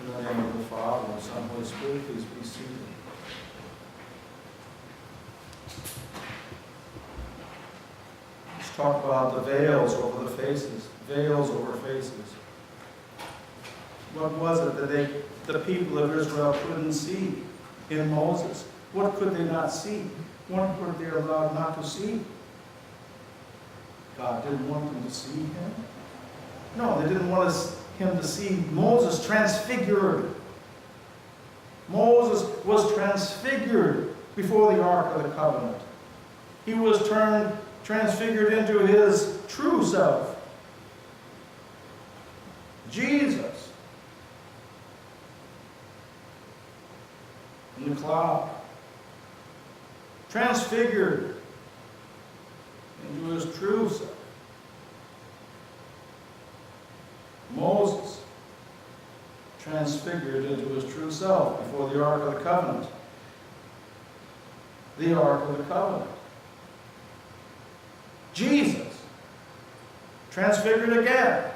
In the name of the Father, and Son, and Holy Spirit, please be seated. Let's talk about the veils over the faces. Veils over faces. What was it that the people of Israel couldn't see in Moses? What could they not see? What were they allowed not to see? God didn't want them to see him. No, they didn't want him to see Moses transfigured. Moses was transfigured before the Ark of the Covenant. He was transfigured into his true self. Jesus, in the cloud, transfigured into his true self. Moses, transfigured into his true self before the Ark of the Covenant. The Ark of the Covenant. Jesus, transfigured again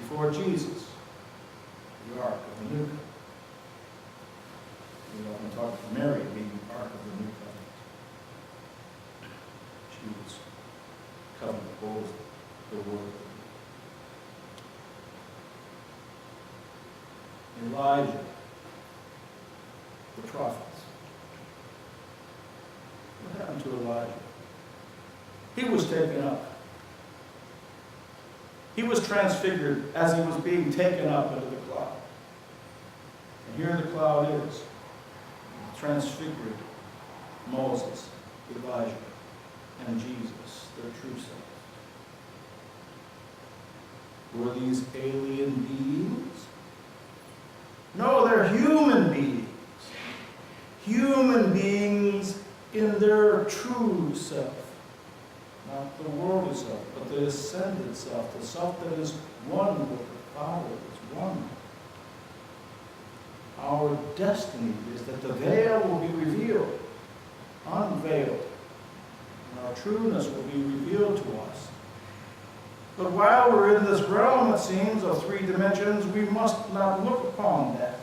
before Jesus, the Ark of the New Covenant. We often talk of Mary being the Ark of the New Covenant. She was covenant holds the Word. Elijah, the prophets. What happened to Elijah? He was taken up. He was transfigured as he was being taken up into the cloud. And here the cloud is. Transfigured Moses, Elijah, and Jesus, their true self. Were these alien beings? No, they're human beings. Human beings in their true self. Not the worldly self, but the ascended self, the self that is one with the Father, is one. Our destiny is that the veil will be revealed, unveiled, and our trueness will be revealed to us. But while we're in this realm, it seems, of three dimensions, we must not look upon that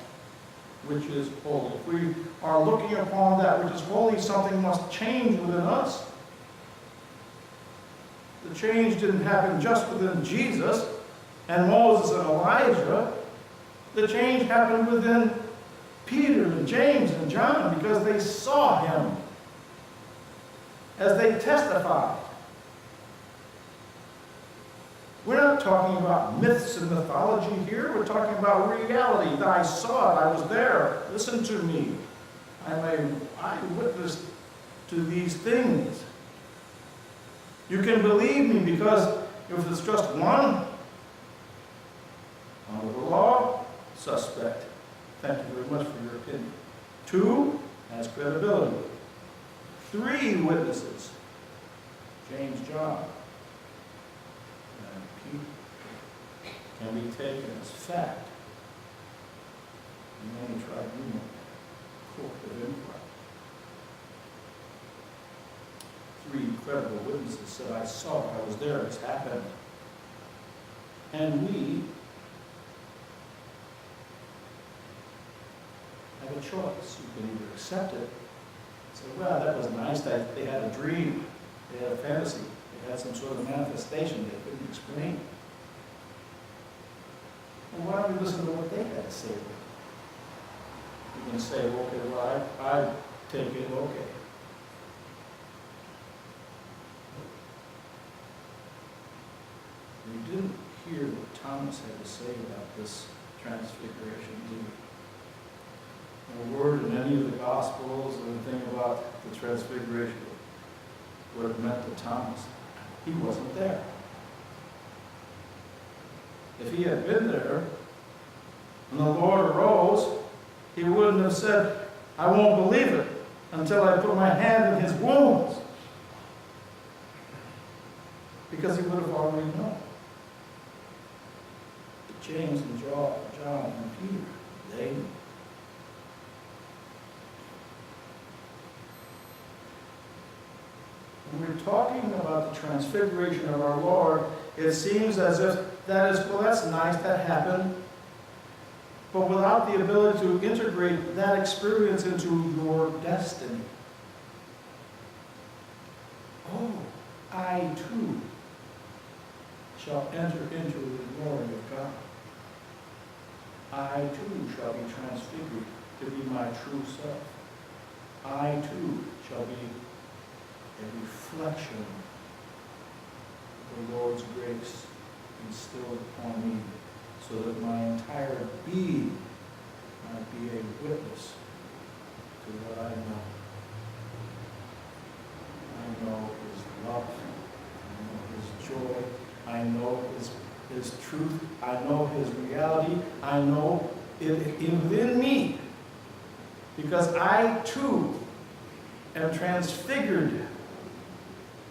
which is holy. If we are looking upon that which is holy, something must change within us. The change didn't happen just within Jesus and Moses and Elijah. The change happened within Peter and James and John because they saw him as they testified. We're not talking about myths and mythology here. We're talking about reality. That I saw it. I was there. Listen to me. I'm an eyewitness to these things. You can believe me because if it's just one, under the law, suspect. Thank you very much for your opinion. Two, has credibility. Three witnesses, James, John, and Peter, can be taken as fact in any tribunal, court of inquiry. Three credible witnesses said, I saw it, I was there, it's happened. And we have a choice. You can either accept it, say, well, that was nice, they had a dream, they had a fantasy, they had some sort of manifestation they couldn't explain. Well, why don't we listen to what they had to say? You can say, okay, well, I take it, okay. We didn't hear what Thomas had to say about this transfiguration, did we? A word in any of the Gospels or anything about the transfiguration, what it meant to Thomas. He wasn't there. If he had been there and the Lord arose, he wouldn't have said, I won't believe it until I put my hand in his wounds. Because he would have already known. But James and John and Peter, they knew. When we're talking about the transfiguration of our Lord, it seems as if that is, well, that's nice, that happened. but without the ability to integrate that experience into your destiny. Oh, I too shall enter into the glory of God. I too shall be transfigured to be my true self. I too shall be a reflection of the Lord's grace instilled upon me, so that my entire being might be a witness to what I know. I know His love, I know His joy, I know His truth, I know His reality, I know it within me, because I too am transfigured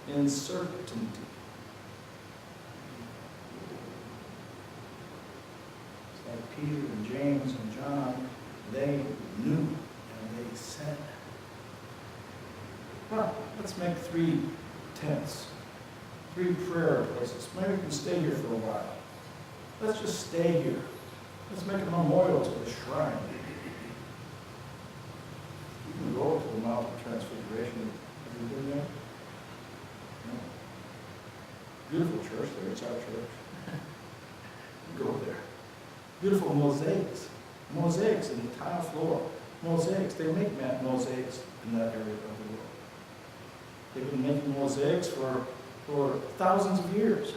in certainty. It's like Peter and James and John, they knew and they said. Well, let's make 3 tents, 3 prayer places. Maybe we can stay here for a while. Let's just stay here. Let's make a memorial to the shrine. You can go to the Mount of Transfiguration. Have you been there? No. Beautiful church there. It's our church. Go there. Beautiful mosaics. Mosaics in the tile floor. Mosaics. They make mosaics in that area of the world. They've been making mosaics for thousands of years.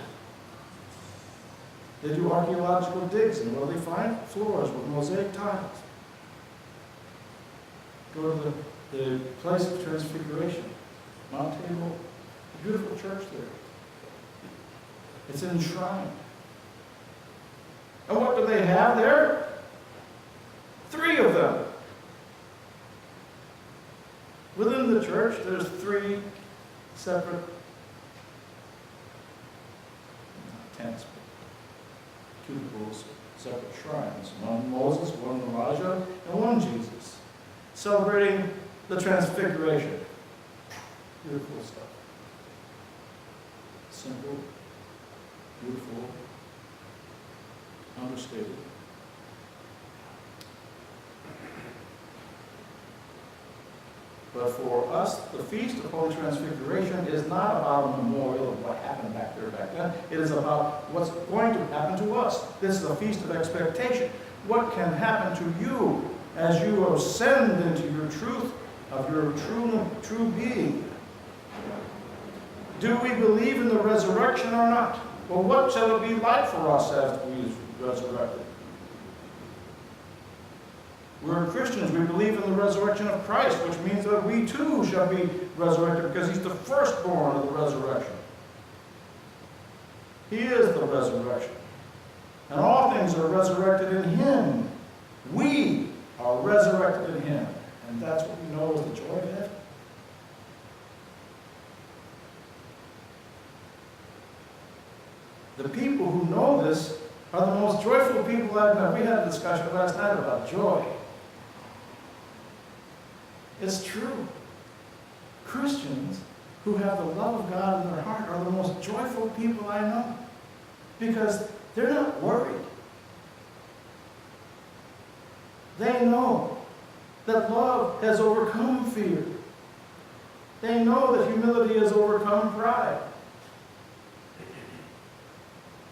They do archaeological digs, and what do they find? Floors with mosaic tiles. Go to the place of transfiguration, Mount Tabor, a beautiful church there. It's enshrined. And what do they have there? 3 of them. Within the church, there's 3 separate tents, cubicles, separate shrines. One Moses, one Elijah, and one Jesus, celebrating the Transfiguration. Beautiful stuff. Simple, beautiful, understated. But for us, the Feast of Holy Transfiguration is not about a memorial of what happened back then. It is about what's going to happen to us. This is a feast of expectation. What can happen to you as you ascend into your truth of your true being? Do we believe in the resurrection or not? Well, what shall it be like for us as we resurrected? We're Christians. We believe in the resurrection of Christ, which means that we too shall be resurrected because He's the firstborn of the resurrection. He is the resurrection. And all things are resurrected in Him. We are resurrected in Him. And that's what we know as the joy of heaven. The people who know this are the most joyful people I've met. We had a discussion last night about joy. It's true. Christians who have the love of God in their heart are the most joyful people I know, because they're not worried. They know that love has overcome fear. They know that humility has overcome pride.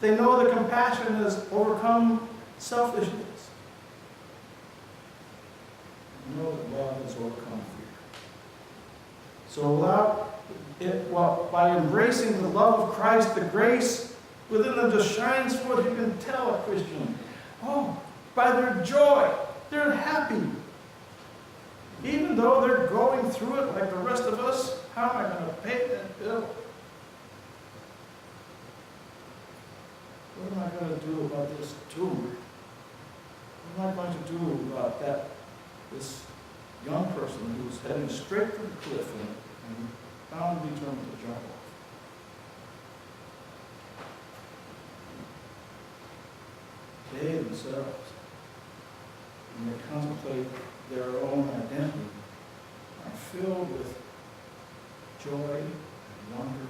They know that compassion has overcome selfishness. They know that love has overcome fear. So by embracing the love of Christ, the grace within them just shines forth. You can tell a Christian, by their joy, they're happy. Even though they're going through it like the rest of us, how am I going to pay that bill? What am I going to do about this tumor? What am I going to do about this young person who's heading straight for the cliff and bound to be determined to jump off? They themselves, when they contemplate their own identity, are filled with joy and wonder.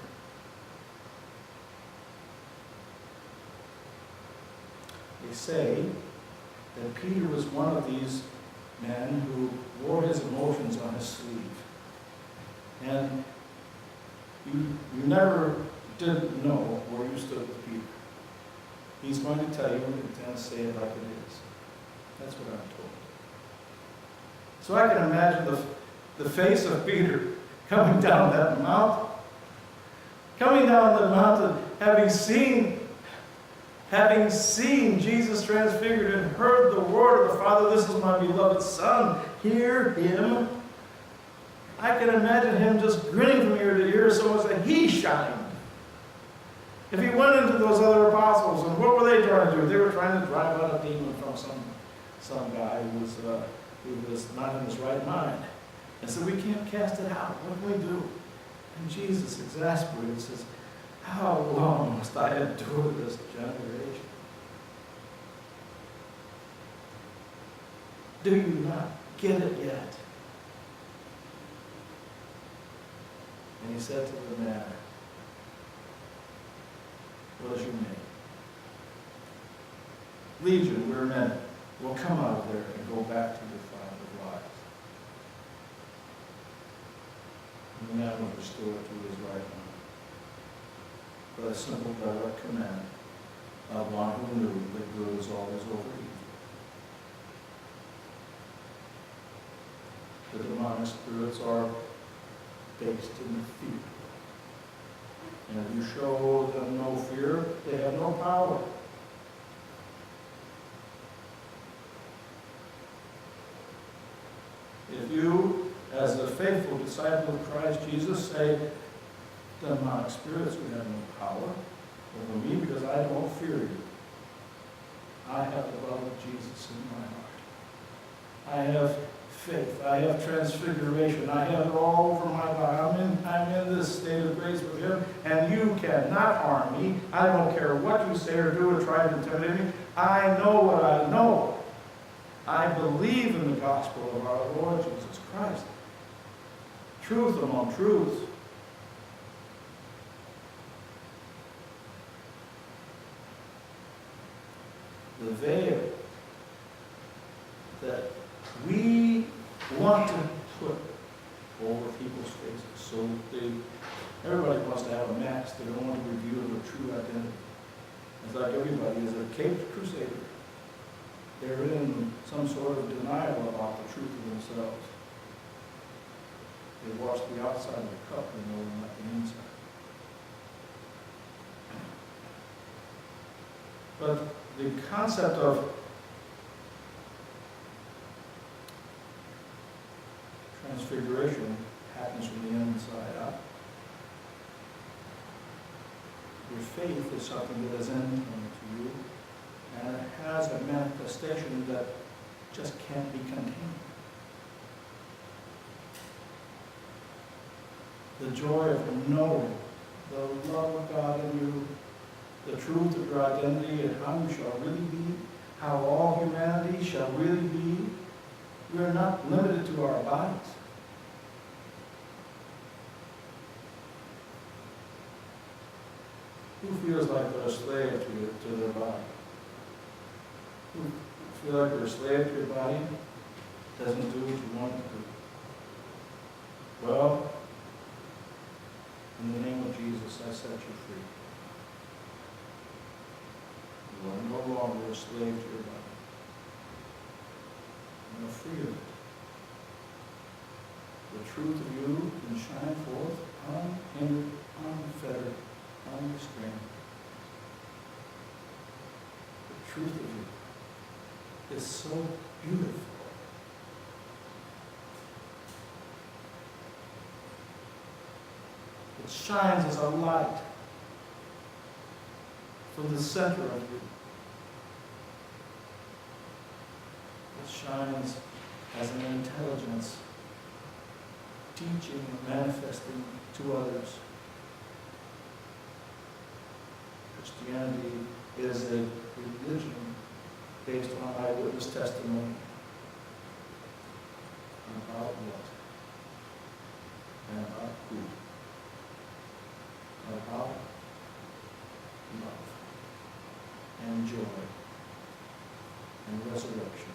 They say that Peter was one of these men who wore his emotions on his sleeve. And you never did know where you stood with Peter. He's going to tell you and then say it like it is. That's what I'm told. So I can imagine the face of Peter coming down that mountain. Coming down the mountain, having seen Jesus transfigured and heard the word of the Father, "This is my beloved Son, hear him." I can imagine him just grinning from ear to ear, so much that he shined. If he went into those other apostles, and what were they trying to do? They were trying to drive out a demon from some guy who was not in his right mind. And so we can't cast it out. What can we do? And Jesus, exasperated, says, "How long must I endure this generation? Do you not get it yet?" And he said to the man, "What is your name?" "Legion, we're many. We'll come out of there and go back to your father's wives." And the man was restored to his right mind by a simple direct command of one who knew that good is always over evil. The demonic spirits are based in fear. And if you show them no fear, they have no power. If you, as a faithful disciple of Christ Jesus, say, "Demonic spirits would have no power over me because I don't fear you. I have the love of Jesus in my heart. I have faith. I have transfiguration. I have it all over my body. I'm in this state of grace with him, and you cannot harm me. I don't care what you say or do or try to intimidate me. I know what I know. I believe in the gospel of our Lord Jesus Christ. Truth among truths." The veil that we want to put over people's faces, so everybody wants to have a mask. They don't want to reveal their true identity. It's like everybody is a caped crusader. They're in some sort of denial about the truth of themselves. They wash the outside of the cup and know not the inside. But the concept of transfiguration happens from the inside out. Your faith is something that is internal to you, and it has a manifestation that just can't be contained. The joy of knowing the love of God in you, the truth of your identity and how you shall really be, how all humanity shall really be. We are not limited to our bodies. Who feels like they're a slave to their body? Who feel like they're a slave to your body? Doesn't do what you want it to do. Well, in the name of Jesus, I set you free. You are no longer a slave to your body. You are free of it. The truth of you can shine forth unhindered, unfettered, unrestrained. The truth of you is so beautiful. It shines as a light from the center of you. It shines as an intelligence, teaching and manifesting to others. Christianity is a religion based on eyewitness testimony. And about what? And about who? About love and joy and resurrection,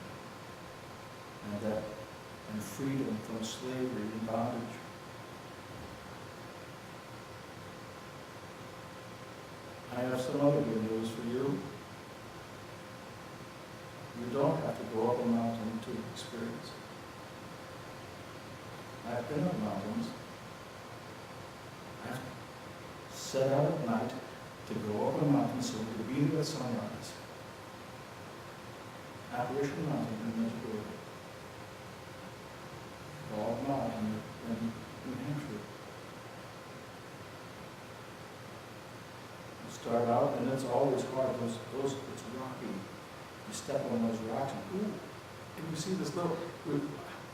and freedom from slavery and bondage. I have some other good news for you. You don't have to go up a mountain to experience it. I've been up mountains. I've set out at night to go up a mountain so we could be there at sunrise. Apparition Mountain in Medjugorje. Bald Mountain in New Hampshire. You start out and it's always hard. It's rocky. You step on those rocks and ooh, and you see this little,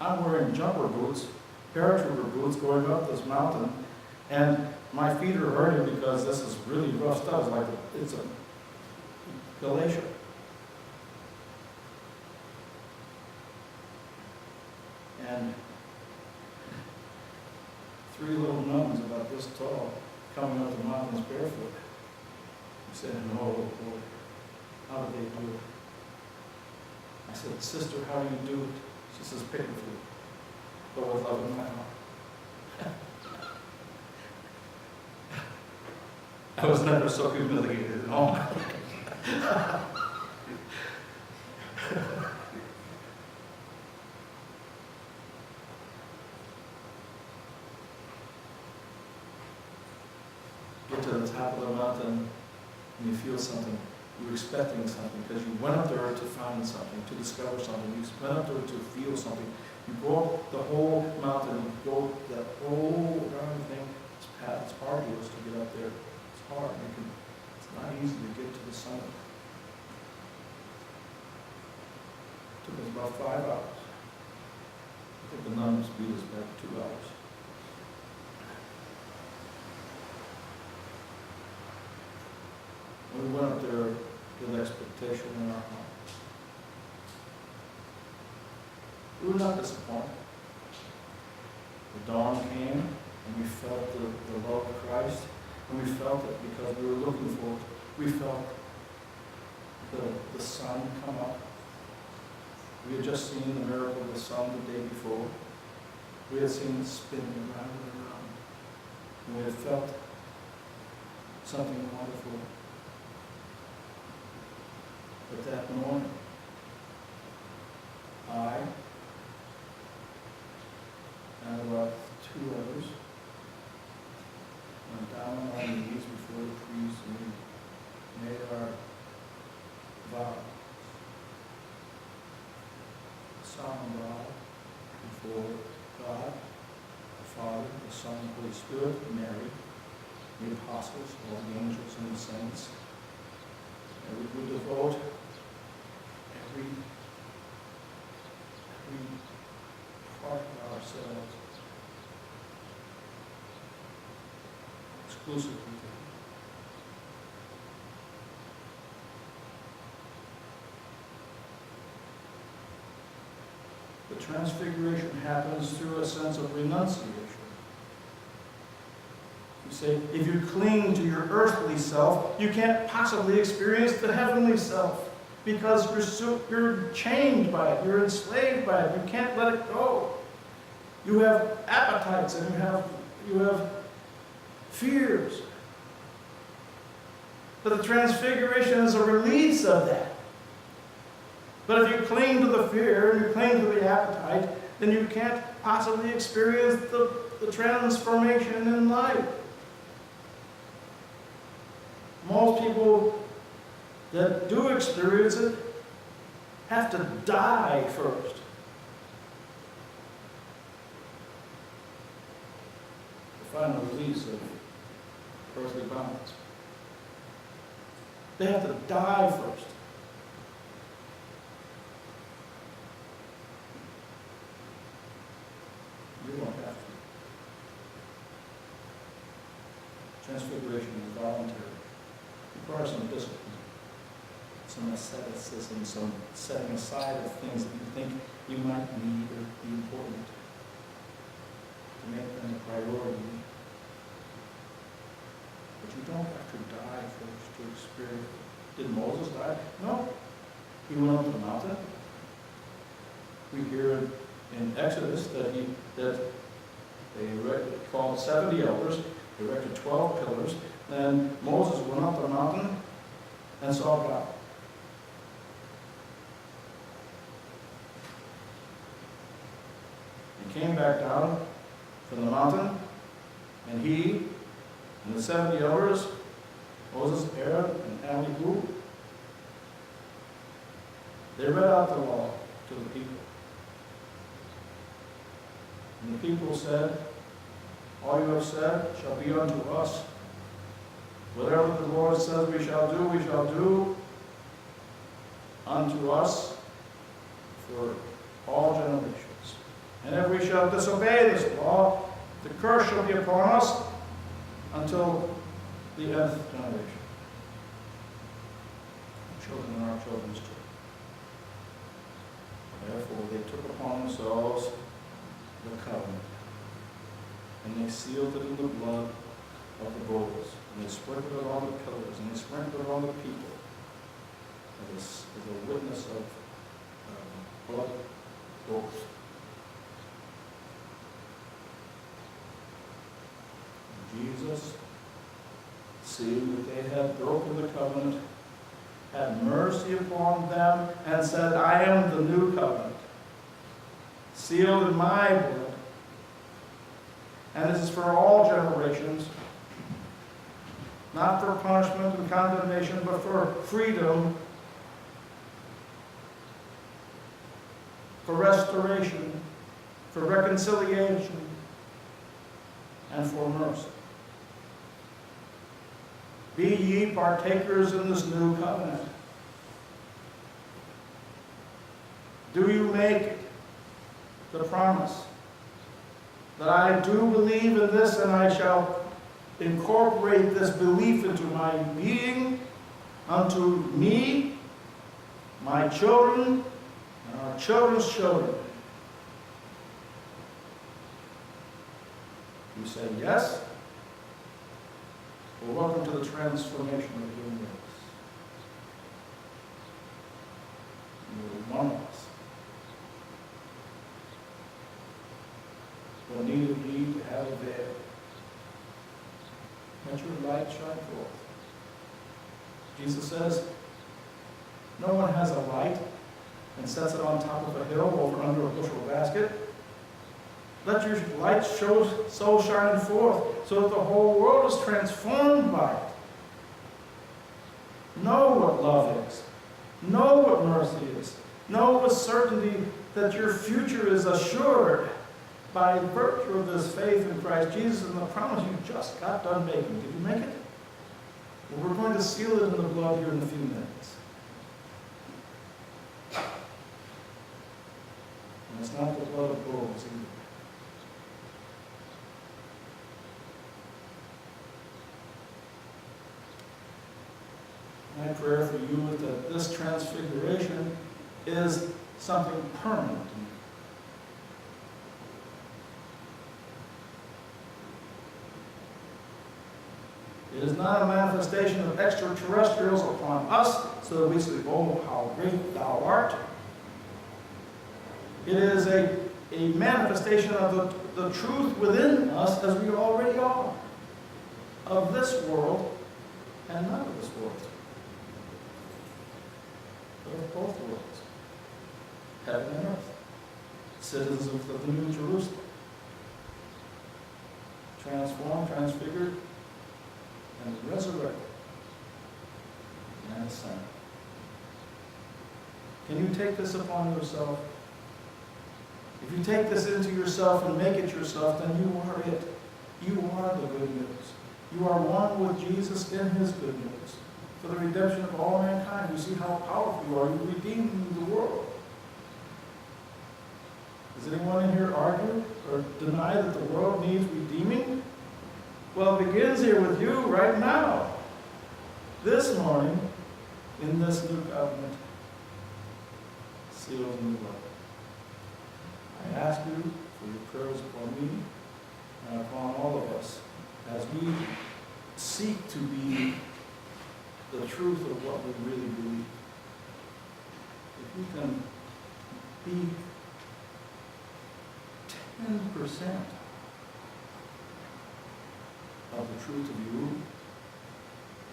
I'm wearing jumper boots, paratrooper boots going up this mountain, and my feet are hurting because this is really rough stuff. It's like it's a glacier. And 3 little nuns about this tall coming up the mountains barefoot. I said, "No, boy, how did they do it?" I said, "Sister, how do you do it?" She says, "Pitifully, but with love in my heart." I was never so humiliated at all. Get to the top of the mountain and you feel something. You're expecting something because you went up there to find something, to discover something. You went up there to feel something. You go up the whole mountain, you go that whole darn thing. It's arduous to get up there. It's hard. It's not easy to get to the summit. It took us about 5 hours. I think the nuns beat us back 2 hours. We went up there with expectation in our heart. We were not disappointed. The dawn came, and we felt the love of Christ, and we felt it because we were looking for it. We felt the sun come up. We had just seen the miracle of the sun the day before. We had seen it spinning around and around. And we had felt something wonderful. But that morning, I and about 2 others went down on our knees before the priest and we made our vow. A solemn vow before God, the Father, the Son, and the Holy Spirit, Mary, the apostles, all the angels and the saints. And we would devote every part of ourselves exclusively to Him. The transfiguration happens through a sense of renunciation. You say, if you cling to your earthly self, you can't possibly experience the heavenly self because you're chained by it, you're enslaved by it, you can't let it go. You have appetites and you have fears. But the transfiguration is a release of that. But if you cling to the fear and you cling to the appetite, then you can't possibly experience the transformation in life. Most people that do experience it have to die first. To find a release of earthly bonds. They have to die first. You don't have to. Transfiguration is voluntary. It requires some discipline, some asceticism, some setting aside of things that you think you might need or be important, to make them a priority. But you don't have to die first to experience it. Did Moses die? No. He went up the mountain. We hear in Exodus that they called 70 elders, erected 12 pillars. Then Moses went up the mountain and saw God. He came back down from the mountain, and he and the 70 elders, Moses, Aaron, and Elihu, they read out the law to the people. And the people said, all you have said shall be unto us. Whatever the Lord says we shall do unto us for all generations. And if we shall disobey this law, the curse shall be upon us until the nth generation. Our children and our children's children. Therefore, they took upon themselves the covenant, and they sealed it in the blood of the bulls, and they sprinkled it on the pillars, and they sprinkled it on the people as a witness of blood oath. Jesus, seeing that they had broken the covenant, had mercy upon them, and said, I am the new covenant, sealed in my blood, and this is for all generations, not for punishment and condemnation, but for freedom, for restoration, for reconciliation, and for mercy. Be ye partakers in this new covenant. Do you make the promise that I do believe in this and I shall incorporate this belief into my being, unto me, my children, and our children's children? You say yes. Well, welcome to the transformation of the human race. You're one of us. But neither need to have a veil. Let your light shine forth. Jesus says, no one has a light and sets it on top of a hill over under a bushel basket. Let your light so shine forth so that the whole world is transformed by it. Know what love is. Know what mercy is. Know with certainty that your future is assured by virtue of this faith in Christ Jesus and the promise you just got done making. Did you make it? Well, we're going to seal it in the blood here in a few minutes. And it's not the blood of bulls either. My prayer for you is that this transfiguration is something permanent. It is not a manifestation of extraterrestrials upon us so that we say, oh, how great thou art. It is a manifestation of the truth within us as we already are, of this world and not of this world. Of both worlds, heaven and earth, citizens of the New Jerusalem, transformed, transfigured, and resurrected, and ascended. Can you take this upon yourself? If you take this into yourself and make it yourself, then you are it. You are the good news. You are one with Jesus in his good news. For the redemption of all mankind. You see how powerful you are. You redeem the world. Does anyone in here argue or deny that the world needs redeeming? Well, it begins here with you right now. This morning, in this new covenant, sealed in the blood. I ask you for your prayers upon me and upon all of us as we seek to be the truth of what we really believe. if you can be 10% of the truth of you,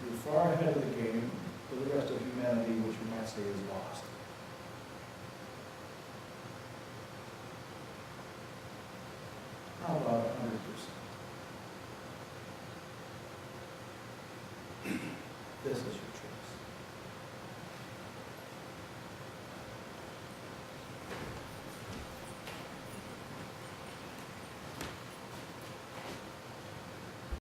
you're far ahead of the game for the rest of humanity, which you might say is lost. How about 100%? This is